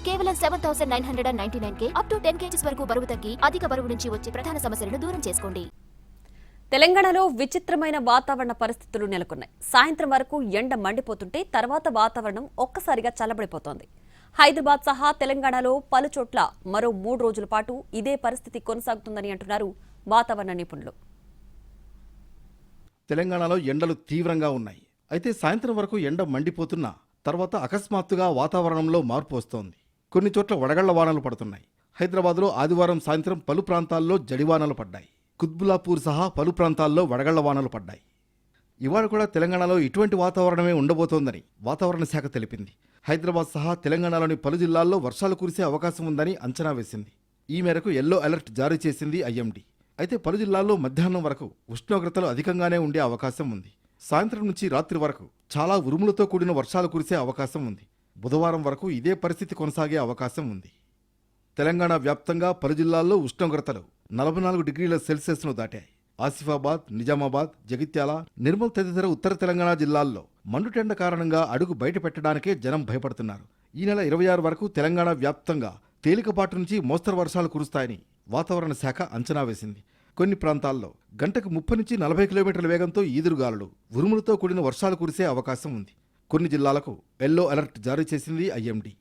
కేవలం 7,999 up to 10 kgs వరకు బరువు తగ్గి అధిక బరువు నుంచి వచ్చే ప్రధాన సమస్యలను దూరం చేసుకోండి. తెలంగాణలో విచిత్రమైన వాతావరణ పరిస్థితులు నెలకొన్నాయి. సాయంత్రం వరకు ఎండ మండిపోతుంటే తర్వాత వాతావరణం ఒక్కసారిగా చల్లబడిపోతోంది. హైదరాబాద్ సహా తెలంగాణలో పలు చోట్ల మరో 3 రోజుల పాటు ఇదే పరిస్థితి కొనసాగుతుందని అంటున్నారు వాతావరణ నిపుణులు. తెలంగాణలో ఎండలు తీవ్రంగా ఉన్నాయి. అయితే సాయంత్రం వరకు ఎండ మండిపోతున్నా తర్వాత అకస్మాత్తుగా వాతావరణంలో మార్పు వస్తోంది. కొన్ని చోట్ల వడగళ్ల వానలు పడుతున్నాయి. హైదరాబాద్లో ఆదివారం సాయంత్రం పలు ప్రాంతాల్లో జడివానలు పడ్డాయి. కుత్బుల్లాపూర్ సహా పలు ప్రాంతాల్లో వడగళ్ల వానలు పడ్డాయి. ఇవాళ కూడా తెలంగాణలో ఇటువంటి వాతావరణమే ఉండబోతోందని వాతావరణ శాఖ తెలిపింది. హైదరాబాద్ సహా తెలంగాణలోని పలు జిల్లాల్లో వర్షాలు కురిసే అవకాశం ఉందని అంచనా వేసింది. ఈ మేరకు ఎల్లో అలర్ట్ జారీ చేసింది ఐఎండీ. అయితే పలు జిల్లాల్లో మధ్యాహ్నం వరకు ఉష్ణోగ్రతలు అధికంగానే ఉండే అవకాశం ఉంది. సాయంత్రం నుంచి రాత్రి వరకు చాలా ఉరుములతో కూడిన వర్షాలు కురిసే అవకాశం ఉంది. బుధవారం వరకు ఇదే పరిస్థితి కొనసాగే అవకాశం ఉంది. తెలంగాణ వ్యాప్తంగా పలు జిల్లాల్లో ఉష్ణోగ్రతలు 44 డిగ్రీల సెల్సియస్ను దాటాయి. ఆసిఫాబాద్, నిజామాబాద్, జగిత్యాల, నిర్మల్ తదితర ఉత్తర తెలంగాణ జిల్లాల్లో మండుటెండ కారణంగా అడుగు బయట పెట్టడానికే జనం భయపడుతున్నారు. ఈ నెల 26 వరకు తెలంగాణ వ్యాప్తంగా తేలికపాటి నుంచి మోస్తరు వర్షాలు కురుస్తాయని వాతావరణ శాఖ అంచనా వేసింది. కొన్ని ప్రాంతాల్లో గంటకు 30 నుంచి 40 కిలోమీటర్ల వేగంతో ఈదురుగాలులు, ఉరుములతో కూడిన వర్షాలు కురిసే అవకాశం ఉంది. కొన్ని జిల్లాలకు ఎల్లో అలర్ట్ జారీ చేసింది ఐఎండీ.